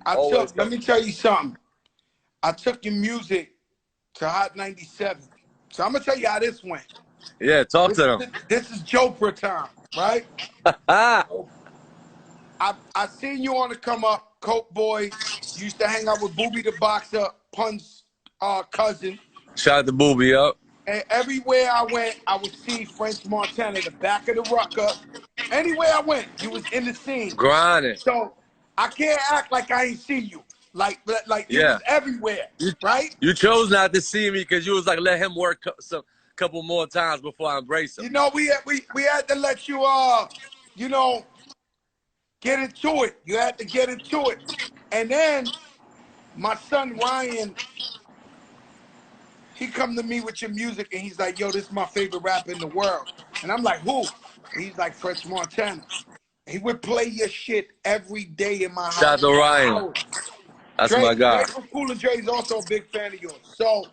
Always Let me tell you something. I took your music to Hot 97. So I'm gonna tell you how this went. Yeah, talk to them. This is joprah time, right? Ah, I seen you on the come up, Coke Boy. Used to hang out with Booby the Boxer, Pun's cousin. shout out to Booby up. And everywhere I went, I would see French Montana, the back of the rucker. Anywhere I went, you was in the scene. Grinding. So I can't act like I ain't see you. Like you Yeah. was everywhere, right? You chose not to see me because you was like, let him work some couple more times before I embrace him. You know, we had to let you you know, get into it. You had to get into it. And then my son Ryan, he come to me with your music and he's like, yo, this is my favorite rapper in the world. And I'm like, who? And he's like, French Montana. He would play your shit every day in my house. Shout out to Ryan. That's my guy. Drake from Cool and Dre is also a big fan of yours. So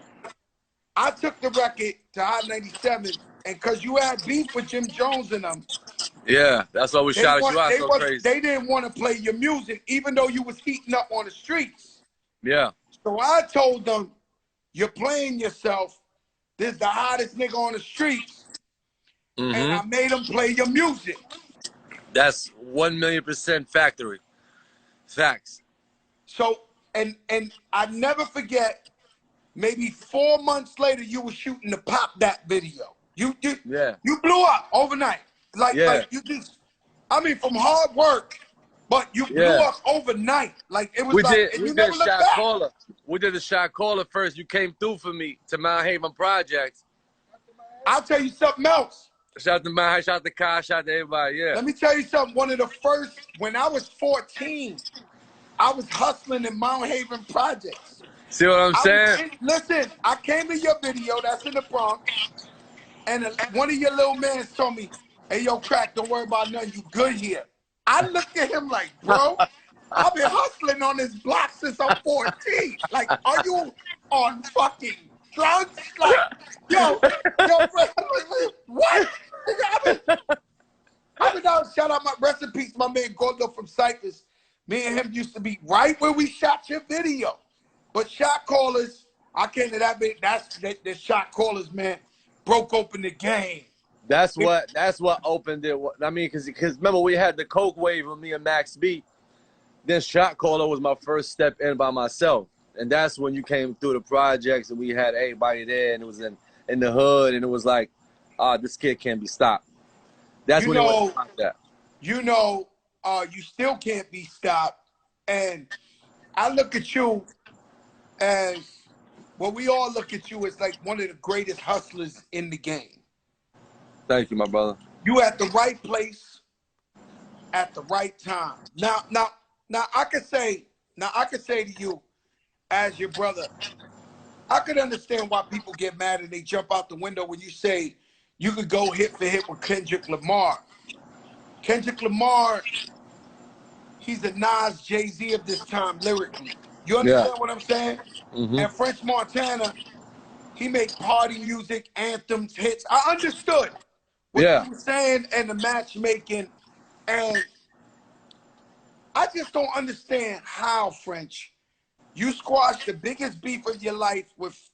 I took the record to Hot 97, and because you had beef with Jim Jones and them. Yeah, that's why we shouted you out so crazy. They didn't want to play your music, even though you was heating up on the streets. Yeah. So I told them, you're playing yourself. This is the hottest nigga on the streets. And I made them play your music. That's 1,000,000% factory. Facts. So, and I never forget, maybe 4 months later, you were shooting the Pop That video. You blew up overnight. Like you just, I mean, from hard work, but you blew up overnight. Like it was we like, did, and we you did never a looked shot back. caller. We did a shot caller first. You came through for me to Mount Haven Projects. I'll tell you something else. Shout out to Mount, shout out to Kai, shout out to everybody, yeah. Let me tell you something. One of the first, when I was 14, I was hustling in Mount Haven Projects. See what I'm saying? Listen, I came to your video, that's in the Bronx, and one of your little men told me, hey, yo, Crack, don't worry about nothing, you good here. I looked at him like, bro, I've been hustling on this block since I'm 14. Like, are you on fucking drugs? Like, yo, bro, what? I've been out, shout out, my rest in peace, my man Gordo from Cyprus. Me and him used to be right where we shot your video. But shot callers, I came to that bit, that's the shot callers, man, broke open the game. That's what opened it. I mean, because remember, we had the Coke wave with me and Max B. Then shot caller was my first step in by myself. And that's when you came through the projects and we had everybody there and it was in the hood and it was like, this kid can't be stopped. That's when it was like that. You know, you still can't be stopped. And I look at you as, well, we all look at you as like one of the greatest hustlers in the game. Thank you, my brother. You at the right place at the right time. Now I could say to you, as your brother, I could understand why people get mad and they jump out the window when you say you could go hit for hit with Kendrick Lamar. Kendrick Lamar, he's a Nas, Jay-Z of this time lyrically. You understand what I'm saying? And French Montana, he makes party music, anthems, hits. I understood what you were saying and the matchmaking, and I just don't understand how, French, you squashed the biggest beef of your life with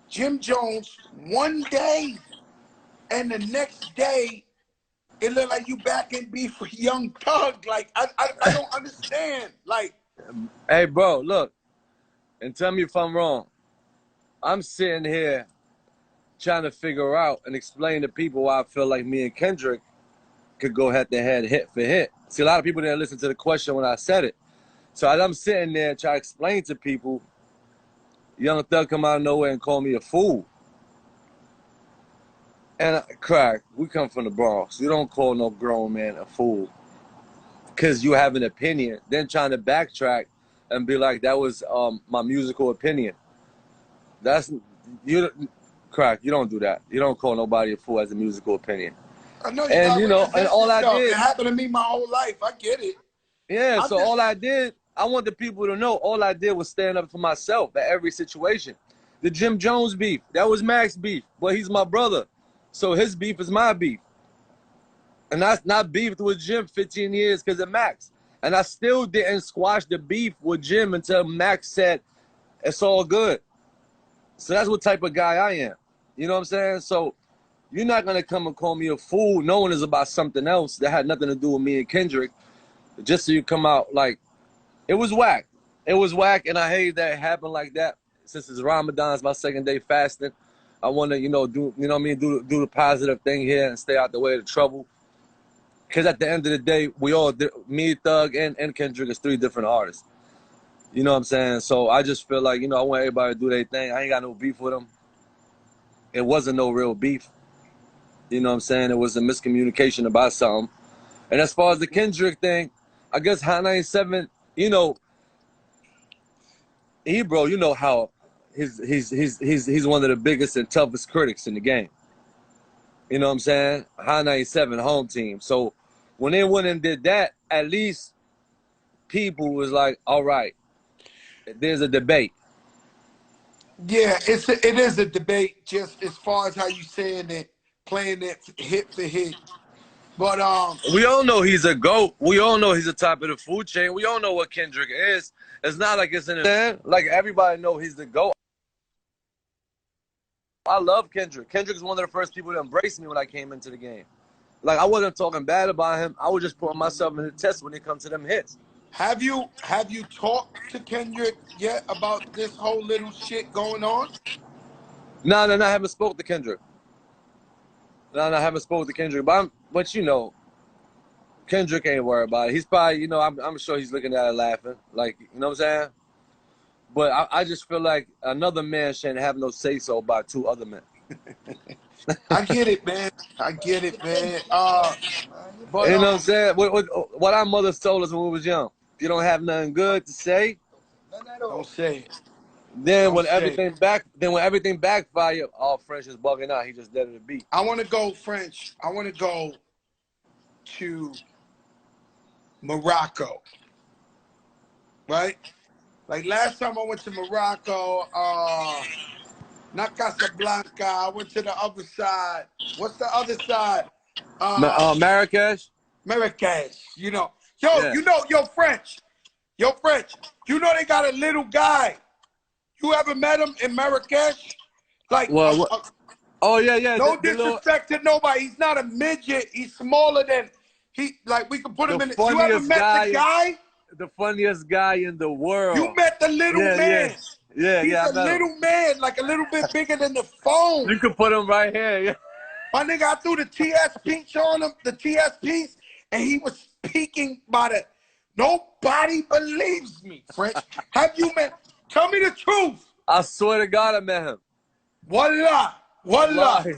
Jim Jones one day, and the next day it looked like you back in beef with Young Thug. Like I don't understand. Like, hey, bro, look, and tell me if I'm wrong. I'm sitting here trying to figure out and explain to people why I feel like me and Kendrick could go head to head, hit for hit. See, a lot of people didn't listen to the question when I said it. So as I'm sitting there trying to explain to people, Young Thug come out of nowhere and call me a fool. And Crack, we come from the Bronx. You don't call no grown man a fool because you have an opinion. Then trying to backtrack and be like, that was my musical opinion. That's, you, Crack, you don't do that. You don't call nobody a fool as a musical opinion. I know and you know, and all I did, it happened to me my whole life. I get it. Yeah, so all I did, I want the people to know, all I did was stand up for myself at every situation. The Jim Jones beef, that was Max beef, but he's my brother. So his beef is my beef. And that's not beef with Jim 15 years because of Max. And I still didn't squash the beef with Jim until Max said, it's all good. So that's what type of guy I am. You know what I'm saying? So you're not going to come and call me a fool knowing it's about something else that had nothing to do with me and Kendrick, just so you come out like, it was whack. It was whack, and I hate that it happened like that. Since it's Ramadan, it's my second day fasting. I want to, do the positive thing here and stay out the way of the trouble. Because at the end of the day, we all, me, Thug, and Kendrick is 3 different artists. You know what I'm saying? So I just feel like, I want everybody to do their thing. I ain't got no beef with them. It wasn't no real beef. You know what I'm saying? It was a miscommunication about something. And as far as the Kendrick thing, I guess Hot 97, bro, you know how he's one of the biggest and toughest critics in the game. You know what I'm saying? High 97 home team. So when they went and did that, at least people was like, all right, there's a debate. Yeah, it is a debate just as far as how you saying it, playing it hit for hit. But we all know he's a GOAT. We all know he's the top of the food chain. We all know what Kendrick is. It's not like it's in a like everybody know he's the GOAT. I love Kendrick. Kendrick's one of the first people to embrace me when I came into the game. Like I wasn't talking bad about him. I was just putting myself in the test when it comes to them hits. Have you talked to Kendrick yet about this whole little shit going on? No, I haven't spoke to Kendrick. No, I haven't spoke to Kendrick. But Kendrick ain't worried about it. He's probably, I'm sure he's looking at it laughing. Like, you know what I'm saying? But I just feel like another man shouldn't have no say-so about 2 other men. I get it, man. I get it, man. But, you know what I'm saying? What our mothers told us when we was young. If you don't have nothing good to say, don't say it. Then when everything backfire, all French is bugging out. He just dead at the beat. I want to go French. I want to go to Morocco. Right? Like last time I went to Morocco, not Casablanca. I went to the other side. What's the other side? Marrakesh. Marrakesh. Yo, French. Yo, French. You know they got a little guy. You ever met him in Marrakesh? Like, oh yeah. No disrespect to nobody. He's not a midget. He's smaller than we could put him in. You ever met the guy? The funniest guy in the world. You met the little man. Yeah, He's a little man, like a little bit bigger than the phone. You can put him right here. Yeah. My nigga, I threw the TS piece on him, the TS piece, and he was speaking by the. Nobody believes me, French. Have you met? Tell me the truth. I swear to God, I met him. Wallah. Wallahi.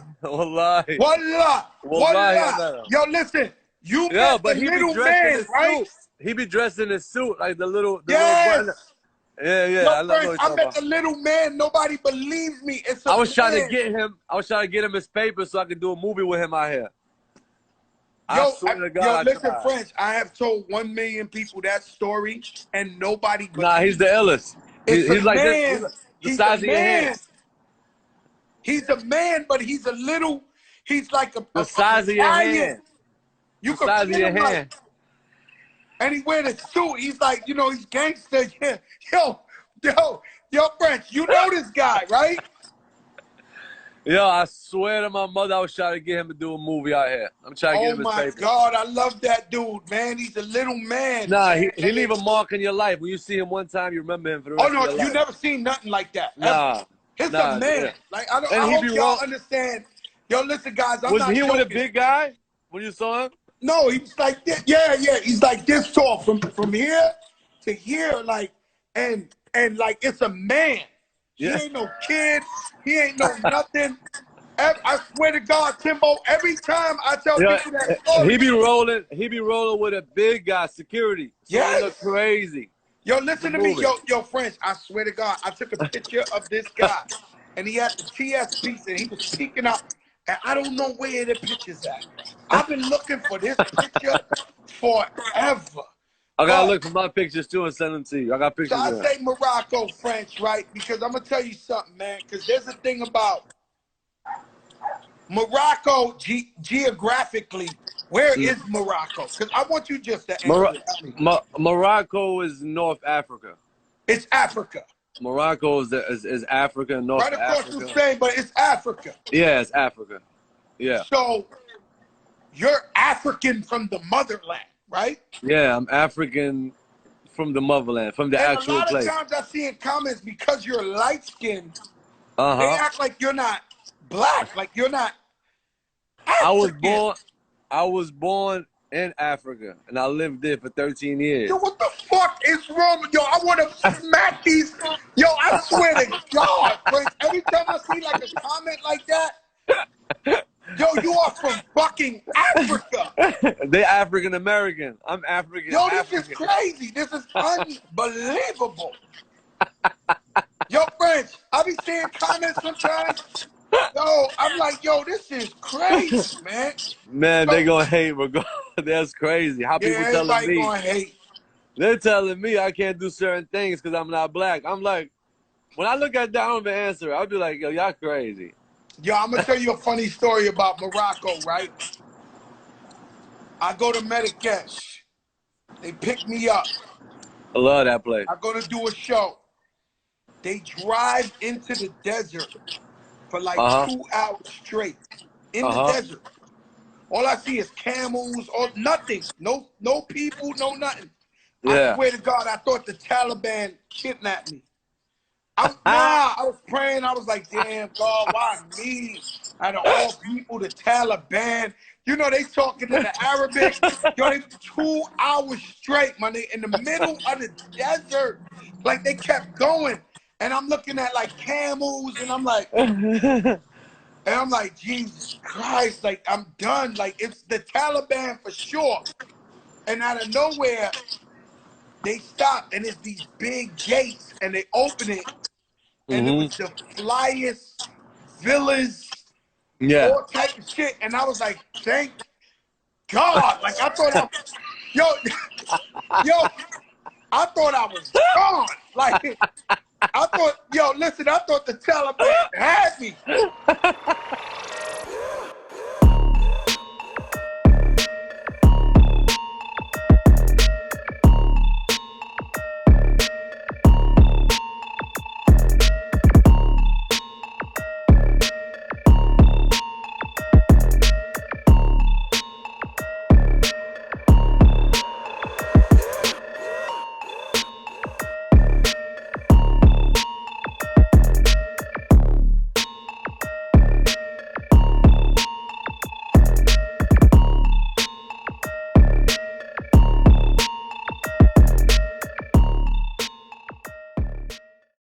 Yo, listen. You met the little man, right? He be dressed in his suit, like the little button. Yeah. I met the little man. Nobody believes me. I was trying to get him his paper so I could do a movie with him out here. Listen, French. I have told 1 million people that story, and nobody believes. Nah, he's the illest. He's like man. this. The size of your hand. He's a man, but he's a little. He's like the size of your hand. You can size of your hand. And he wear the suit. He's like, he's gangster. Yo, French, you know this guy, right? Yo, I swear to my mother, I was trying to get him to do a movie out here. I'm trying to get him his paper. Oh my God, I love that dude, man. He's a little man. Nah, he leave a mark in your life. When you see him one time, you remember him for the rest of your life. You never seen nothing like that. Nah. He's a man. Yeah. Like I hope y'all understand. Yo, listen, guys, I'm not joking. Was he with a big guy when you saw him? No, he was like this. Yeah. He's like this tall from here to here, like and like it's a man. Yeah. He ain't no kid. He ain't no nothing. I swear to God, Timbo, every time I tell people that story. He be rolling with a big guy, security. So he look crazy. Yo, listen to me. Yo, French, I swear to God, I took a picture of this guy and he had the TS piece and he was peeking out. And I don't know where the picture's at. I've been looking for this picture forever. I gotta look for my pictures too and send them to you. I got pictures. So I say Morocco, French, right? Because I'm gonna tell you something, man. Because there's a thing about Morocco geographically Where is Morocco? Because I want you just to answer it to me. Morocco is North Africa. It's Africa. Morocco is Africa, North Right across Africa. the same, but it's Africa. Yeah, it's Africa. Yeah. So you're African from the motherland, right? Yeah, I'm African from the motherland, from the And a actual lot of place. times I see in comments, because you're light skinned, they Uh-huh. act like you're not black, like you're not I was African. born born in Africa, and I lived there for 13 years. Yo, what the fuck is wrong with yo? I want to smack these. Yo, I swear to God, Prince, every time I see like a comment like that, yo, you are from fucking Africa. They African American. I'm African. Yo, this African. is crazy. This is unbelievable. Yo, Prince, I be seeing comments sometimes. Yo, I'm like, yo, this is crazy, man. Man, So, they gonna hate regardless. That's crazy. How people yeah, telling everybody me? gonna hate. They're telling me I can't do certain things because I'm not black. I'm like, when I look at that, I don't even answer. I'll be like, yo, y'all crazy. Yo, I'm gonna tell you a funny story about Morocco, right? I go to Marrakesh. They pick me up. I love that place. I go to do a show. They drive into the desert for like 2 hours straight. In the desert. All I see is camels, or nothing. No people, no nothing. Yeah. I swear to God, I thought the Taliban kidnapped me. I was praying. I was like, damn, God, why me? Out of all people, the Taliban. You know, they talking in the Arabic. Yo, they 2 hours straight, man. They in the middle of the desert. Like, they kept going. And I'm looking at, like, camels, and I'm like, Jesus Christ, like, I'm done. Like, it's the Taliban for sure. And out of nowhere, they stop, and it's these big gates, and they open it. And it was the flyest villas, all type of shit. And I was like, thank God. Like, I thought I thought I was gone. Like, I thought the Taliban had me.